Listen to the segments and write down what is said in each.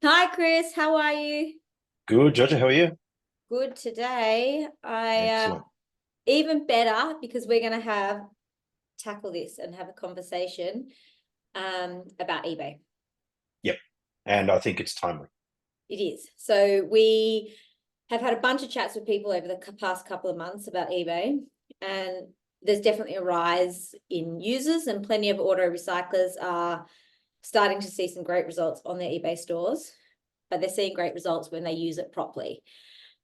Hi, Chris. How are you? Good, Georgia. How are you? Good today. I Excellent. even better because we're going to have tackle this and have a conversation about eBay. Yep. And I think it's timely. It is. So we have had a bunch of chats with people over the past couple of months about eBay, and there's definitely a rise in users, and plenty of auto recyclers are starting to see some great results on their eBay stores, but they're seeing great results when they use it properly.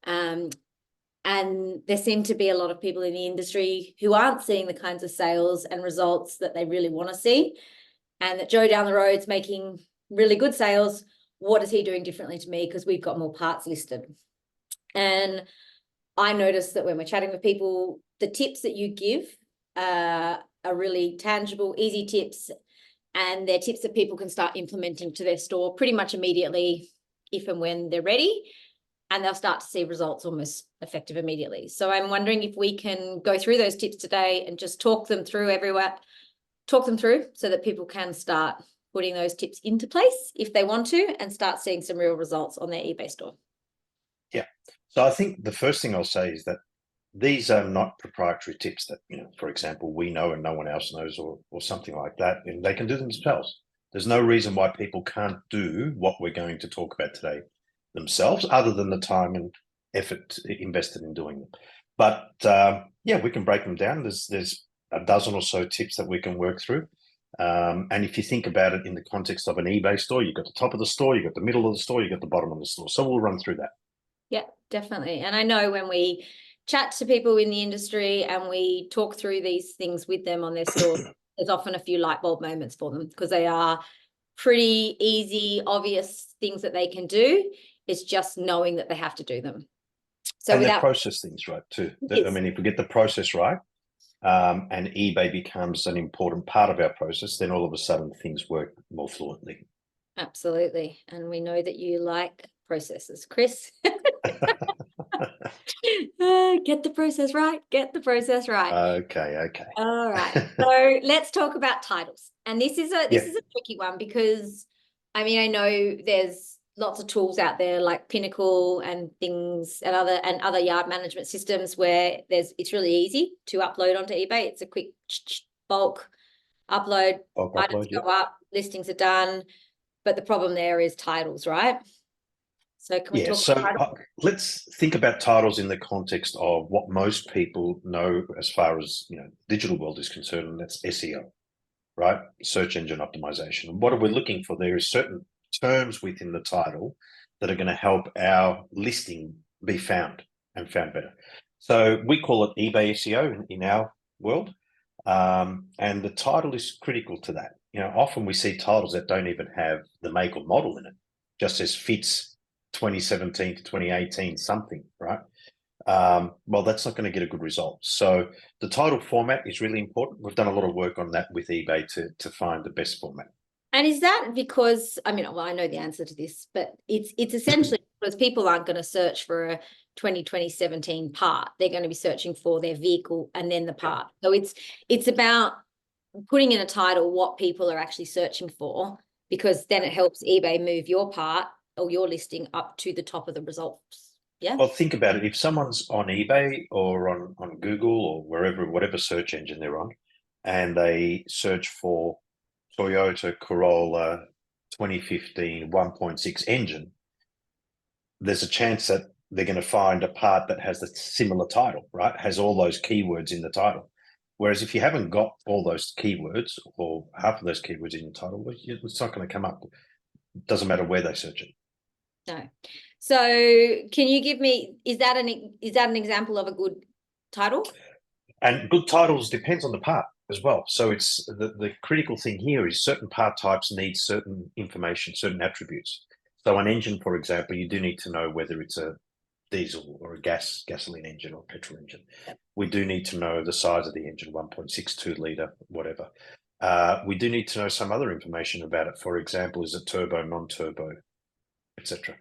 Um, And there seem to be a lot of people in the industry who aren't seeing the kinds of sales and results that they really want to see. And that Joe down the road's making really good sales. What is he doing differently to me? Because we've got more parts listed. And I noticed that when we're chatting with people, the tips that you give are really tangible, easy tips. And they're tips that people can start implementing to their store pretty much immediately if and when they're ready, and they'll start to see results almost effective immediately. So I'm wondering if we can go through those tips today and just talk them through so that people can start putting those tips into place if they want to and start seeing some real results on their eBay store. Yeah. So I think the first thing I'll say is that these are not proprietary tips that, for example, we know and no one else knows or something like that. And they can do themselves. There's no reason why people can't do what we're going to talk about today themselves, other than the time and effort invested in doing them. But yeah, we can break them down. There's a dozen or so tips that we can work through. And if you think about it in the context of an eBay store, you've got the top of the store, you've got the middle of the store, you've got the bottom of the store. So we'll run through that. Yeah, definitely. And I know when we chat to people in the industry and we talk through these things with them on their store, there's often a few light bulb moments for them because they are pretty easy, obvious things that they can do. It's just knowing that they have to do them. So And they without process things right too. I yes, mean, if we get the process right, and eBay becomes an important part of our process, then all of a sudden things work more fluently. absolutely. And we know that you like processes, Chris. Get the process right. Get the process right. Okay, okay. All right. So let's talk about titles. And this is a Yeah, tricky one because I know there's lots of tools out there like Pinnacle and things and other yard management systems where it's really easy to upload onto eBay. It's a quick bulk upload, bulk items upload. Yeah. go up, listings are done. But the problem there is titles, right? So can we Yeah, talk about so titles? let's think about titles in the context of what most people know as far as digital world is concerned, and that's SEO, right? Search engine optimization. And what are we looking for? There is certain terms within the title that are going to help our listing be found and found better. So we call it eBay SEO in our world, and the title is critical to that. Often we see titles that don't even have the make or model in it, just says fits 2017 to 2018 something, right? Well, that's not going to get a good result. So the title format is really important. We've done a lot of work on that with eBay to find the best format. And is that because well, I know the answer to this, but it's essentially because people aren't going to search for a 2017 part. They're going to be searching for their vehicle and then the Yeah. part. So it's about putting in a title what people are actually searching for, because then it helps eBay move your part or your listing up to the top of the results. Yeah. Well, think about it. If someone's on eBay or on Google or wherever, whatever search engine they're on, and they search for Toyota Corolla 2015 1.6 engine, there's a chance that they're going to find a part that has a similar title, right? Has all those keywords in the title. Whereas if you haven't got all those keywords or half of those keywords in the title, well, it's not going to come up. It doesn't matter where they search it. No. So can you give me, is that an example of a good title? And good titles depends on the part as well. So it's the critical thing here is certain part types need certain information, certain attributes. So an engine, for example, you do need to know whether it's a diesel or a gasoline engine or petrol engine. We do need to know the size of the engine, 1.62 litre, whatever. We do need to know some other information about it. For example, is it turbo, non-turbo, etc.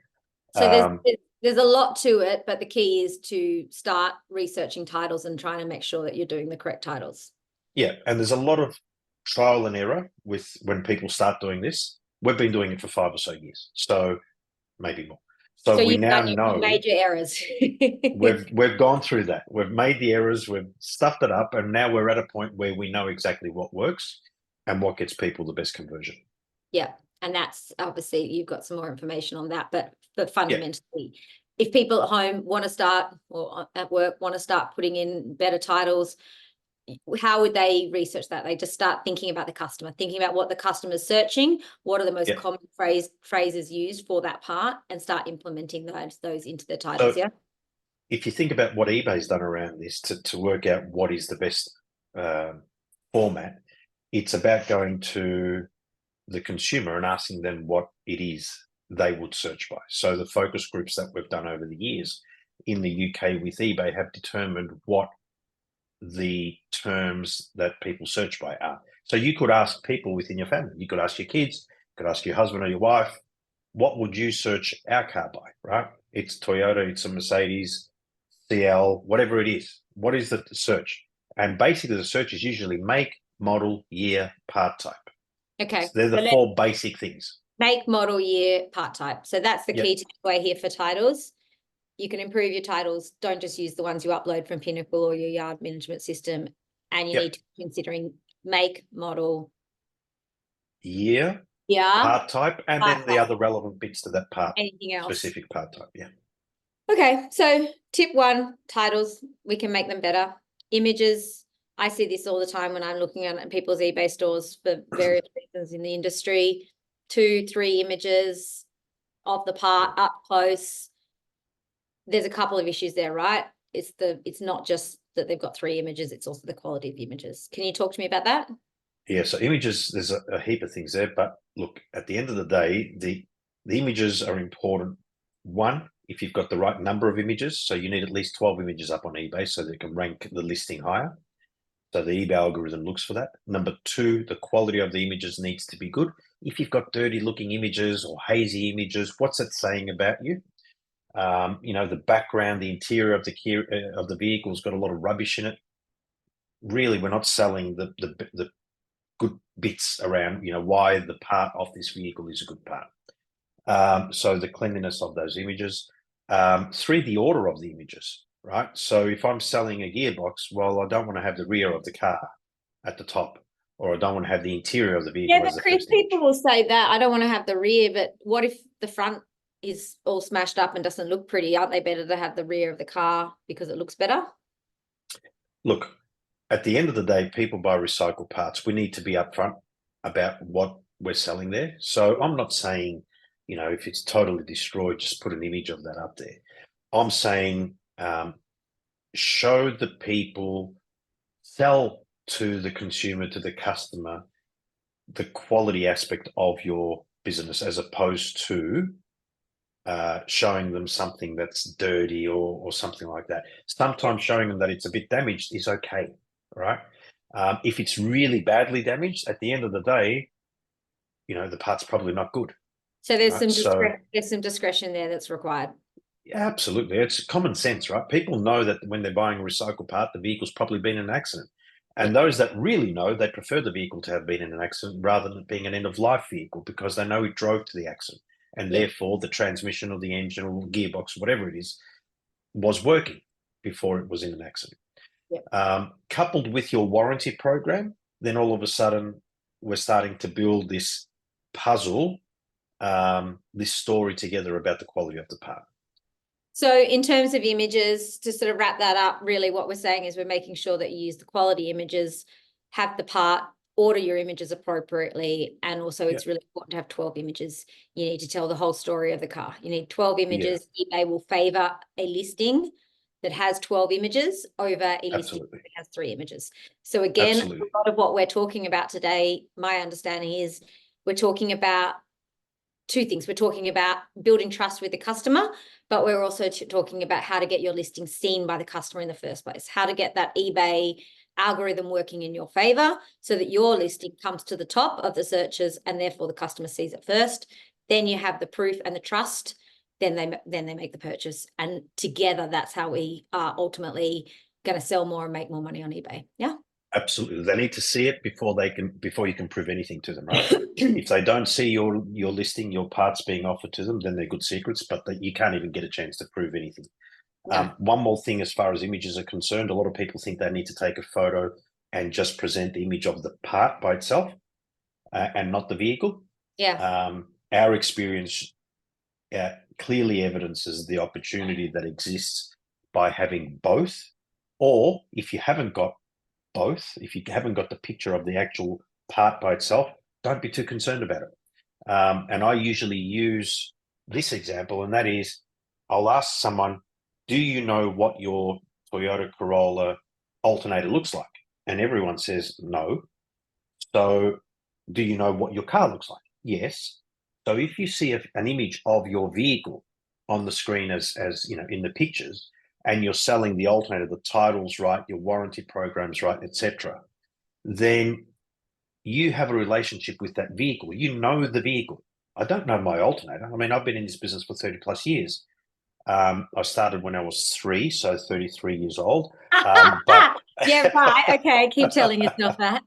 So there's a lot to it, but the key is to start researching titles and trying to make sure that you're doing the correct titles. Yeah, and there's a lot of trial and error with when people start doing this. We've been doing it for 5 or so years. So maybe more. So So we you've now done your know major errors. we've gone through that. We've made the errors, we've stuffed it up, and now we're at a point where we know exactly what works and what gets people the best conversion. Yeah, and that's obviously you've got some more information on that, but Yeah. fundamentally, if people at home want to start or at work want to start putting in better titles, how would they research that? They just start thinking about the customer, thinking about what the customer's searching, what are the most Yeah. common phrases used for that part, and start implementing those into the titles. So Yeah. if you think about what eBay's done around this to work out what is the best format, it's about going to the consumer and asking them what it is they would search by. So the focus groups that we've done over the years in the UK with eBay have determined what the terms that people search by are. So you could ask people within your family, you could ask your kids, you could ask your husband or your wife, what would you search our car by, right? It's Toyota, it's a Mercedes, CL, whatever it is. What is the search? And basically the search is usually make, model, year, part type. Okay. So they're the four basic things. Make, model, year, part type. So that's the key takeaway here for titles. You can improve your titles. Don't just use the ones you upload from Pinnacle or your yard management system. And you need to be considering make, model, year, part type, and then the other relevant bits to that part. Anything else? Specific part type, yeah. Okay, so tip 1, titles, we can make them better. Images, I see this all the time when I'm looking at people's eBay stores for various reasons in the industry. 2, 3 images of the part up close. There's a couple of issues there, right? It's not just that they've got 3 images, it's also the quality of the images. Can you talk to me about that? Yeah, so images, there's a heap of things there, but look, at the end of the day, the images are important. One, if you've got the right number of images, so you need at least 12 images up on eBay so that it can rank the listing higher. So the eBay algorithm looks for that. Number 2, the quality of the images needs to be good. If you've got dirty looking images or hazy images, what's it saying about you? The background, the interior of the vehicle's got a lot of rubbish in it. Really, we're not selling the good bits around, why the part of this vehicle is a good part. So the cleanliness of those images. 3, the order of the images, right? So if I'm selling a gearbox, well, I don't want to have the rear of the car at the top, or I don't want to have the interior of the vehicle. Yeah, as but the Chris, first people image. will say that I don't want to have the rear, but what if the front is all smashed up and doesn't look pretty? Aren't they better to have the rear of the car because it looks better? Look, at the end of the day, people buy recycled parts. We need to be upfront about what we're selling there. So I'm not saying, if it's totally destroyed, just put an image of that up there. I'm saying show the people, sell to the consumer, to the customer, the quality aspect of your business, as opposed to showing them something that's dirty or something like that. Sometimes showing them that it's a bit damaged is okay, right? If it's really badly damaged, at the end of the day, the part's probably not good. So there's right? some discretion there that's required. Absolutely. It's common sense, right? People know that when they're buying a recycled part, the vehicle's probably been in an accident. And those that really know, they prefer the vehicle to have been in an accident rather than it being an end-of-life vehicle, because they know it drove to the accident. And therefore, the transmission or the engine or gearbox, whatever it is, was working before it was in an accident. Coupled with your warranty program, then all of a sudden, we're starting to build this puzzle, this story together about the quality of the part. So in terms of images, to sort of wrap that up, really what we're saying is we're making sure that you use the quality images, have the part, order your images appropriately, and also it's really important to have 12 images. You need to tell the whole story of the car. You need 12 images. eBay will favor a listing that has 12 images over a listing that has 3 images. So again, a lot of what we're talking about today, my understanding is we're talking about 2 things. We're talking about building trust with the customer, but we're also talking about how to get your listing seen by the customer in the first place, how to get that eBay algorithm working in your favor so that your listing comes to the top of the searches and therefore the customer sees it first. Then you have the proof and the trust. Then they make the purchase. And together, that's how we are ultimately going to sell more and make more money on eBay. Yeah. Absolutely. They need to see it before you can prove anything to them, right? If they don't see your listing, your parts being offered to them, then they're good secrets, but you can't even get a chance to prove anything. Yeah. One more thing, as far as images are concerned, a lot of people think they need to take a photo and just present the image of the part by itself and not the vehicle. Yeah. Our experience clearly evidences the opportunity that exists by having both, or if you haven't got both, if you haven't got the picture of the actual part by itself, don't be too concerned about it. And I usually use this example, and that is, I'll ask someone, do you know what your Toyota Corolla alternator looks like? And everyone says no. So do you know what your car looks like? Yes. So if you see an image of your vehicle on the screen as in the pictures, and you're selling the alternator, the title's right, your warranty program's right, etc., then you have a relationship with that vehicle. You know the vehicle. I don't know my alternator. I mean, I've been in this business for 30 plus years. I started when I was 3, so 33 years old. But yeah, right. Okay, keep telling yourself that.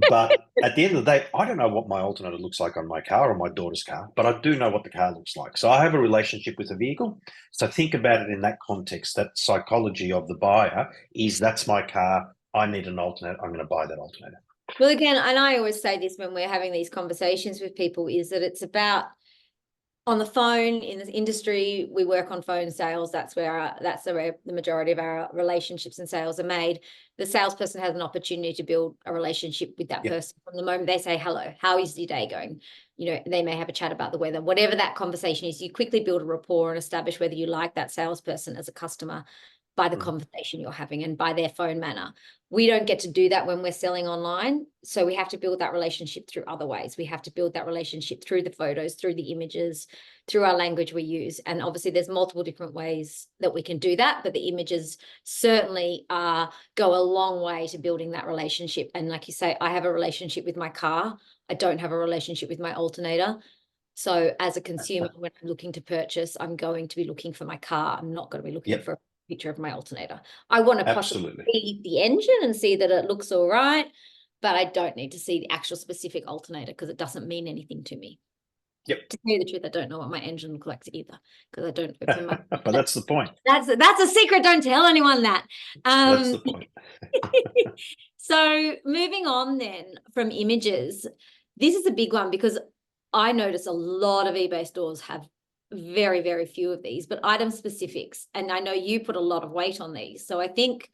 But at the end of the day, I don't know what my alternator looks like on my car or my daughter's car, but I do know what the car looks like. So I have a relationship with the vehicle. So think about it in that context. That psychology of the buyer is, that's my car. I need an alternator. I'm going to buy that alternator. Well, again, and I always say this when we're having these conversations with people, is that it's about, on the phone in this industry, we work on phone sales. That's where the majority of our relationships and sales are made. The salesperson has an opportunity to build a relationship with that person from the moment they say, hello, how is your day going? You know, they may have a chat about the weather, whatever that conversation is. You quickly build a rapport and establish whether you like that salesperson as a customer by the conversation you're having and by their phone manner. We don't get to do that when we're selling online. So we have to build that relationship through other ways. We have to build that relationship through the photos, through the images, through our language we use. And obviously there's multiple different ways that we can do that, but the images certainly go a long way to building that relationship. And like you say, I have a relationship with my car. I don't have a relationship with my alternator. So as a consumer, when I'm looking to purchase, I'm going to be looking for my car. I'm not going to be looking for a picture of my alternator. I want to possibly see the engine and see that it looks all right, but I don't need to see the actual specific alternator because it doesn't mean anything to me. Yep. To tell you the truth, I don't know what my engine looks like either because I don't open my. But that's the point. That's a secret. Don't tell anyone that. That's the point. So moving on then from images, this is a big one because I notice a lot of eBay stores have very, very few of these, but item specifics. And I know you put a lot of weight on these. So I think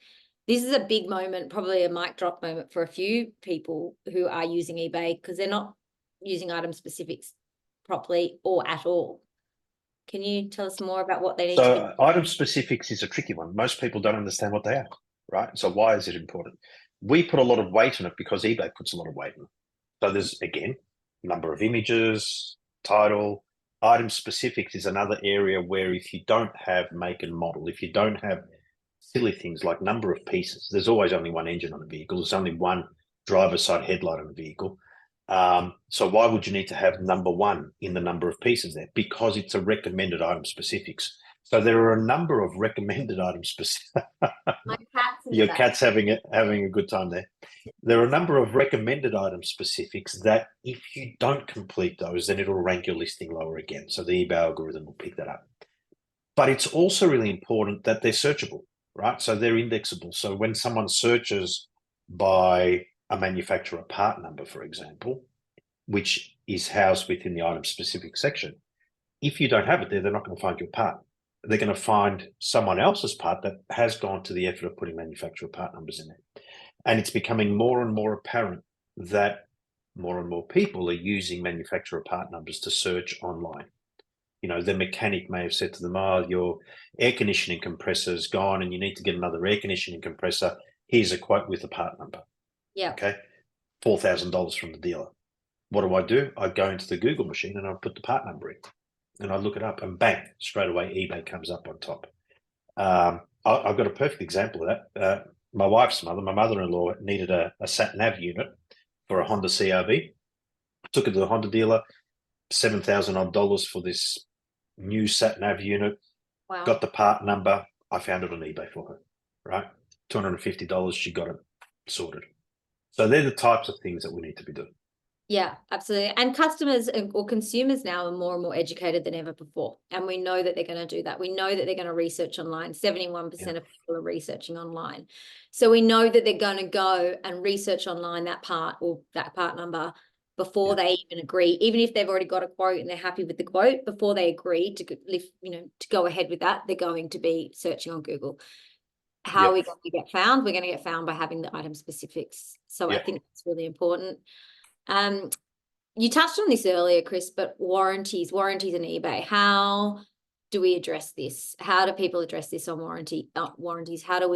this is a big moment, probably a mic drop moment for a few people who are using eBay because they're not using item specifics properly or at all. Can you tell us more about what they need to be? So item specifics is a tricky one. Most people don't understand what they are, right? So why is it important? We put a lot of weight on it because eBay puts a lot of weight on it. So there's, again, number of images, title. Item specifics is another area where if you don't have make and model, if you don't have silly things like number of pieces, there's always only one engine on a vehicle. There's only one driver's side headlight on a vehicle. So why would you need to have number 1 in the number of pieces there? Because it's a recommended item specifics. So there are a number of recommended items specifics. Your cat's having a good time there. There are a number of recommended item specifics that if you don't complete those, then it'll rank your listing lower again. So the eBay algorithm will pick that up. But it's also really important that they're searchable, right? So they're indexable. So when someone searches by a manufacturer part number, for example, which is housed within the item specific section, if you don't have it there, they're not going to find your part. They're going to find someone else's part that has gone to the effort of putting manufacturer part numbers in there. And it's becoming more and more apparent that more and more people are using manufacturer part numbers to search online. You know, the mechanic may have said to them, oh, your air conditioning compressor's gone and you need to get another air conditioning compressor. Here's a quote with a part number. Yeah. Okay. $4,000 from the dealer. What do? I go into the Google machine and I put the part number in and I look it up and bang, straight away eBay comes up on top. I've got a perfect example of that. My wife's mother, my mother-in-law, needed a sat nav unit for a Honda CRV. Took it to the Honda dealer, $7,000 odd for this new sat nav unit. Wow. Got the part number. I found it on eBay for her, right? $250. She got it sorted. So they're the types of things that we need to be doing. Yeah, absolutely. And customers or consumers now are more and more educated than ever before. And we know that they're going to do that. We know that they're going to research online. 71% of people are researching online. So we know that they're going to go and research online that part or that part number before they even agree, even if they've already got a quote and they're happy with the quote, before they agree to lift, to go ahead with that, they're going to be searching on Google. How are we going to get found? We're going to get found by having the item specifics. So I think that's really important. You touched on this earlier, Chris, but warranties in eBay. How do we address this? How do people address this on warranties? How do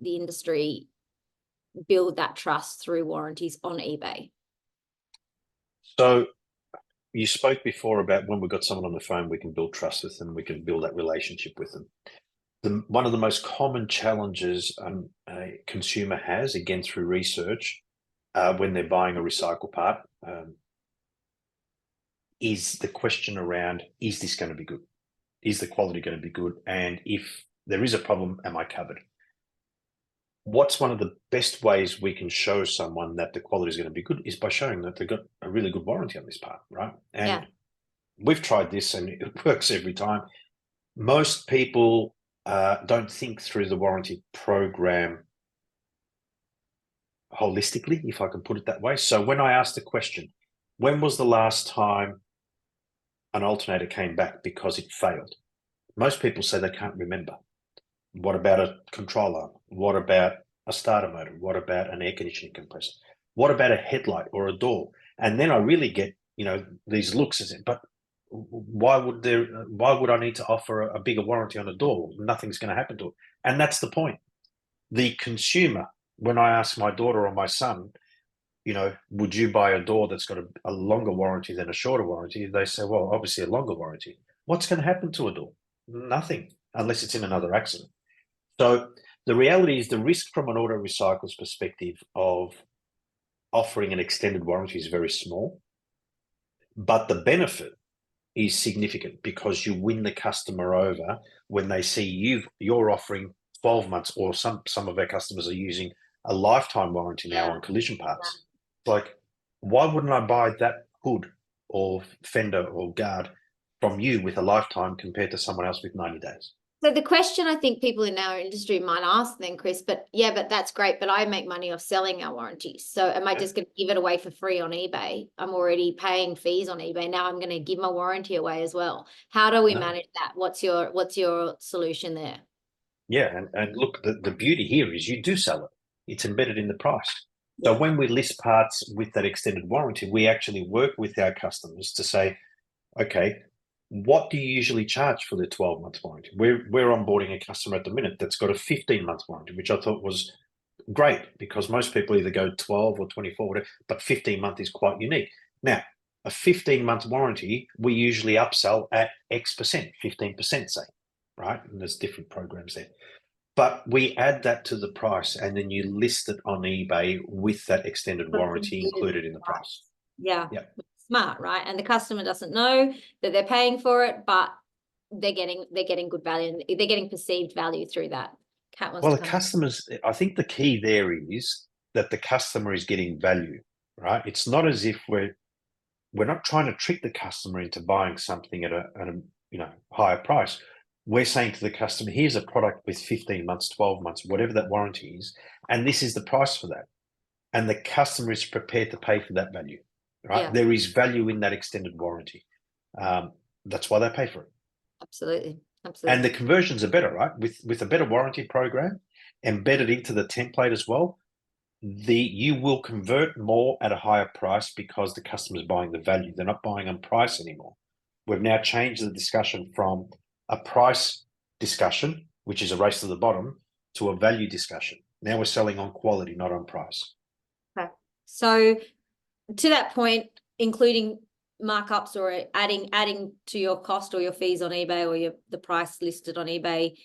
the industry build that trust through warranties on eBay? So you spoke before about when we've got someone on the phone, we can build trust with them, we can build that relationship with them. One of the most common challenges a consumer has, again through research, when they're buying a recycle part, is the question around, is this going to be good? Is the quality going to be good? And if there is a problem, am I covered? What's one of the best ways we can show someone that the quality is going to be good is by showing that they've got a really good warranty on this part, right? And we've tried this and it works every time. Most people don't think through the warranty program holistically, if I can put it that way. So when I asked the question, when was the last time an alternator came back because it failed? Most people say they can't remember. What about a control arm? What about a starter motor? What about an air conditioning compressor? What about a headlight or a door? And then I really get, these looks as it, but why would I need to offer a bigger warranty on a door? Nothing's going to happen to it. And that's the point. The consumer, when I ask my daughter or my son, would you buy a door that's got a longer warranty than a shorter warranty? They say, well, obviously a longer warranty. What's going to happen to a door? Nothing, unless it's in another accident. So the reality is the risk from an auto recycler's perspective of offering an extended warranty is very small, but the benefit is significant because you win the customer over when they see you're offering 12 months, or some of our customers are using a lifetime warranty now on collision parts. Like, why wouldn't I buy that hood or fender or guard from you with a lifetime compared to someone else with 90 days? So the question I think people in our industry might ask then, Chris, but that's great, but I make money off selling our warranties. So am I just going to give it away for free on eBay? I'm already paying fees on eBay. Now I'm going to give my warranty away as well. How do we manage that? What's your solution there? Yeah, and look, the beauty here is you do sell it. It's embedded in the price. So when we list parts with that extended warranty, we actually work with our customers to say, okay, what do you usually charge for the 12-month warranty? We're onboarding a customer at the minute that's got a 15-month warranty, which I thought was great because most people either go 12 or 24, whatever, but 15-month is quite unique. Now, a 15-month warranty, we usually upsell at X%, 15%, say, right? And there's different programs there. But we add that to the price and then you list it on eBay with that extended warranty included in the price. Yeah. Smart, right? And the customer doesn't know that they're paying for it, but they're getting good value and they're getting perceived value through that. Well, the customers, I think the key there is that the customer is getting value, right? It's not as if we're not trying to trick the customer into buying something at a higher price. We're saying to the customer, here's a product with 15 months, 12 months, whatever that warranty is, and this is the price for that. And the customer is prepared to pay for that value, right? There is value in that extended warranty. That's why they pay for it. Absolutely. And the conversions are better, right? With a better warranty program embedded into the template as well, you will convert more at a higher price because the customer's buying the value. They're not buying on price anymore. We've now changed the discussion from a price discussion, which is a race to the bottom, to a value discussion. Now we're selling on quality, not on price. Okay. So to that point, including markups or adding to your cost or your fees on eBay or the price listed on eBay,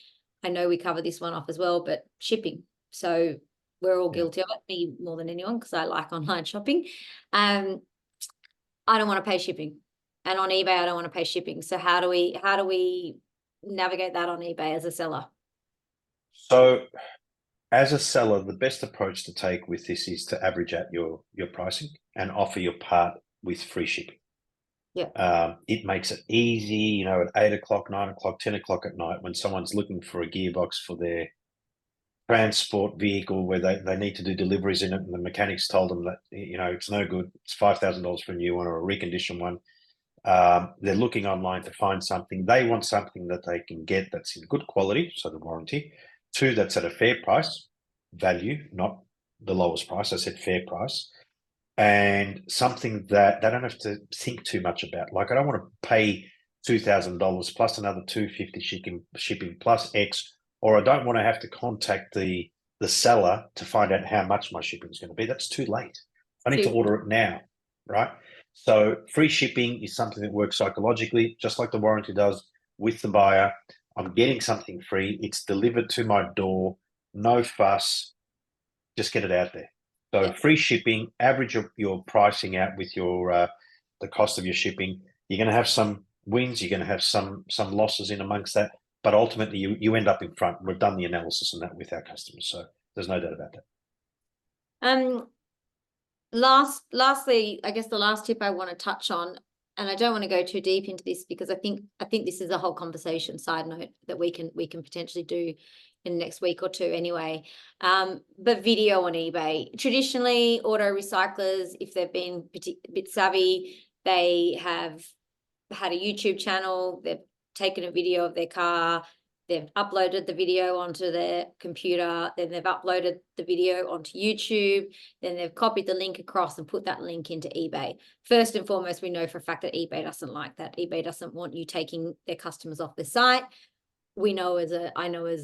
I know we cover this one off as well, but shipping. So we're all guilty of it, me more than anyone, because I like online shopping. I don't want to pay shipping, and on eBay I don't want to pay shipping. So how do we navigate that on eBay as a seller? So as a seller, the best approach to take with this is to average out your pricing and offer your part with free shipping. It makes it easy, you know, at 8 o'clock, 9 o'clock, 10 o'clock at night when someone's looking for a gearbox for their transport vehicle where they need to do deliveries in it, and the mechanics told them that, you know, it's no good. It's $5,000 for a new one or a reconditioned one. They're looking online to find something. They want something that they can get that's in good quality, so the warranty. Two, that's at a fair price, value, not the lowest price. I said fair price. And something that they don't have to think too much about. Like, I don't want to pay $2,000 plus another $250 shipping plus X, or I don't want to have to contact the seller to find out how much my shipping is going to be. That's too late. I need to order it now, right? So free shipping is something that works psychologically, just like the warranty does with the buyer. I'm getting something free. It's delivered to my door. No fuss. Just get it out there. So free shipping, average your pricing out with your the cost of your shipping. You're going to have some wins. You're going to have some losses in amongst that. But ultimately, you end up in front. We've done the analysis on that with our customers. So there's no doubt about that. Lastly, I guess the last tip I want to touch on, and I don't want to go too deep into this because I think this is a whole conversation side note that we can potentially do in the next week or two anyway. But video on eBay. Traditionally, auto recyclers, if they've been a bit savvy, they have had a YouTube channel, they've taken a video of their car, they've uploaded the video onto their computer, then they've uploaded the video onto YouTube, then they've copied the link across and put that link into eBay. First and foremost, we know for a fact that eBay doesn't like that. eBay doesn't want you taking their customers off the site. I know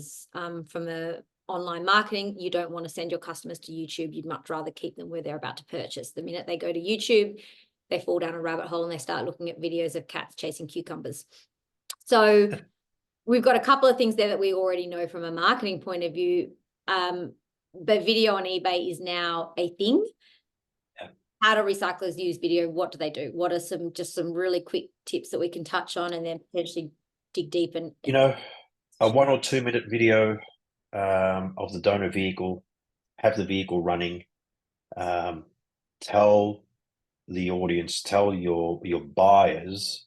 from the online marketing, you don't want to send your customers to YouTube. You'd much rather keep them where they're about to purchase. The minute they go to YouTube, they fall down a rabbit hole and they start looking at videos of cats chasing cucumbers. So we've got a couple of things there that we already know from a marketing point of view. But video on eBay is now a thing. How do recyclers use video? What do they do? What are some really quick tips that we can touch on and then potentially dig deep and, you know, a 1 or 2 minute video of the donor vehicle, have the vehicle running, tell the audience, tell your buyers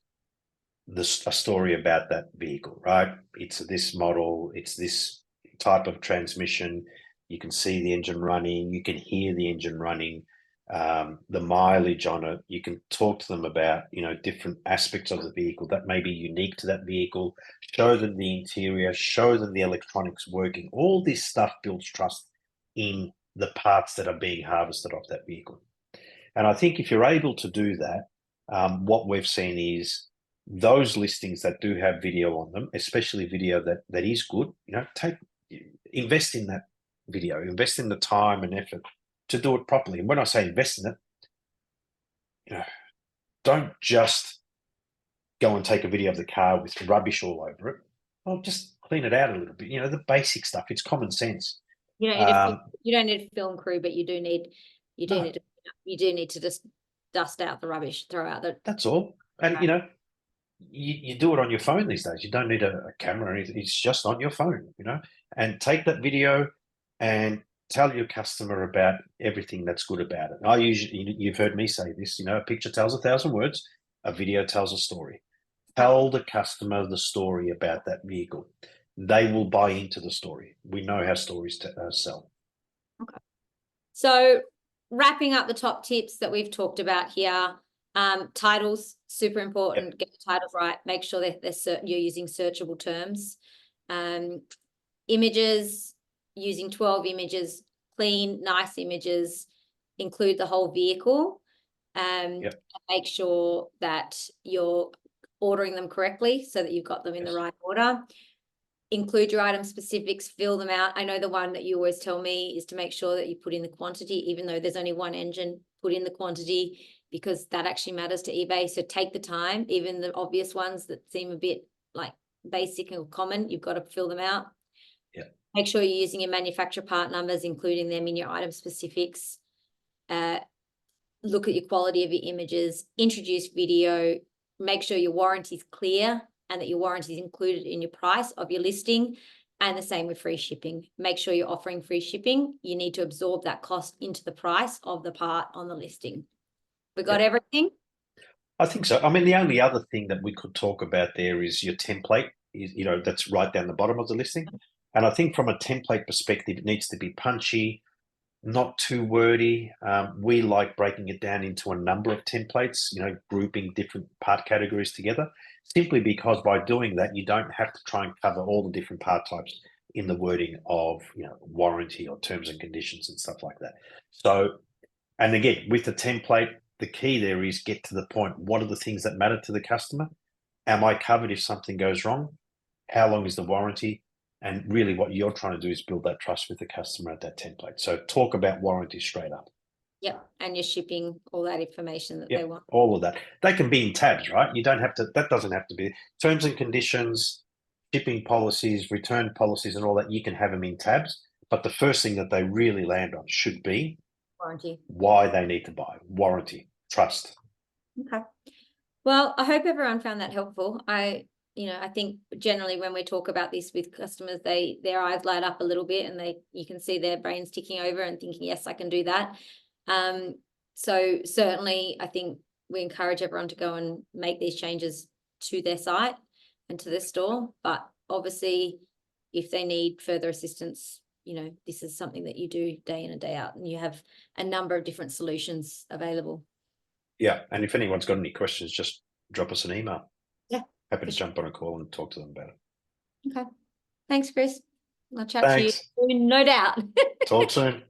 a story about that vehicle, right? It's this model, it's this type of transmission. You can see the engine running, you can hear the engine running, the mileage on it. You can talk to them about, you know, different aspects of the vehicle that may be unique to that vehicle, show them the interior, show them the electronics working. All this stuff builds trust in the parts that are being harvested off that vehicle. And I think if you're able to do that, what we've seen is those listings that do have video on them, especially video that is good, you know, invest in that video, invest in the time and effort to do it properly. And when I say invest in it, you know, don't just go and take a video of the car with rubbish all over it. Well, just clean it out a little bit. You know, the basic stuff. It's common sense. you don't need a film crew, but you do need to just dust out the rubbish, throw out the. That's all. And you know, you do it on your phone these days. You don't need a camera or anything. It's just on your phone, you know, and take that video and tell your customer about everything that's good about it. You've heard me say this, you know, a picture tells 1,000 words, a video tells a story. Tell the customer the story about that vehicle. They will buy into the story. We know how stories sell. Okay. So wrapping up the top tips that we've talked about here, titles, super important. Get the titles right. Make sure that you're using searchable terms. Images, using 12 images, clean, nice images, include the whole vehicle. Make sure that you're ordering them correctly so that you've got them in the right order. Include your item specifics, fill them out. I know the one that you always tell me is to make sure that you put in the quantity, even though there's only one engine, put in the quantity, because that actually matters to eBay. So take the time, even the obvious ones that seem a bit like basic and common, you've got to fill them out. Make sure you're using your manufacturer part numbers, including them in your item specifics. Look at your quality of your images, introduce video, make sure your warranty is clear and that your warranty is included in your price of your listing. And the same with free shipping. Make sure you're offering free shipping. You need to absorb that cost into the price of the part on the listing. We got everything? I think so. I mean, the only other thing that we could talk about there is your template, is, you know, that's right down the bottom of the listing. And I think from a template perspective, it needs to be punchy, not too wordy. We like breaking it down into a number of templates, you know, grouping different part categories together, simply because by doing that, you don't have to try and cover all the different part types in the wording of, you know, warranty or terms and conditions and stuff like that. So, and again, with the template, the key there is get to the point. What are the things that matter to the customer? Am I covered if something goes wrong? How long is the warranty? And really what you're trying to do is build that trust with the customer at that template. So talk about warranty straight up. Yep. And you're shipping all that information that they want. All of that. They can be in tabs, right? You don't have to, that doesn't have to be terms and conditions, shipping policies, return policies, and all that. You can have them in tabs. But the first thing that they really land on should be Warranty. why they need to buy. Warranty, trust. Okay. Well, I hope everyone found that helpful. I think generally when we talk about this with customers, their eyes light up a little bit, and you can see their brains ticking over and thinking, yes, I can do that. So certainly I think we encourage everyone to go and make these changes to their site and to their store. But obviously, if they need further assistance, this is something that you do day in and day out, and you have a number of different solutions available. Yeah. And if anyone's got any questions, just drop us an email. Yeah. Happy to jump on a call and talk to them about it. Okay. Thanks, Chris. I'll chat to you soon, no doubt. Talk soon.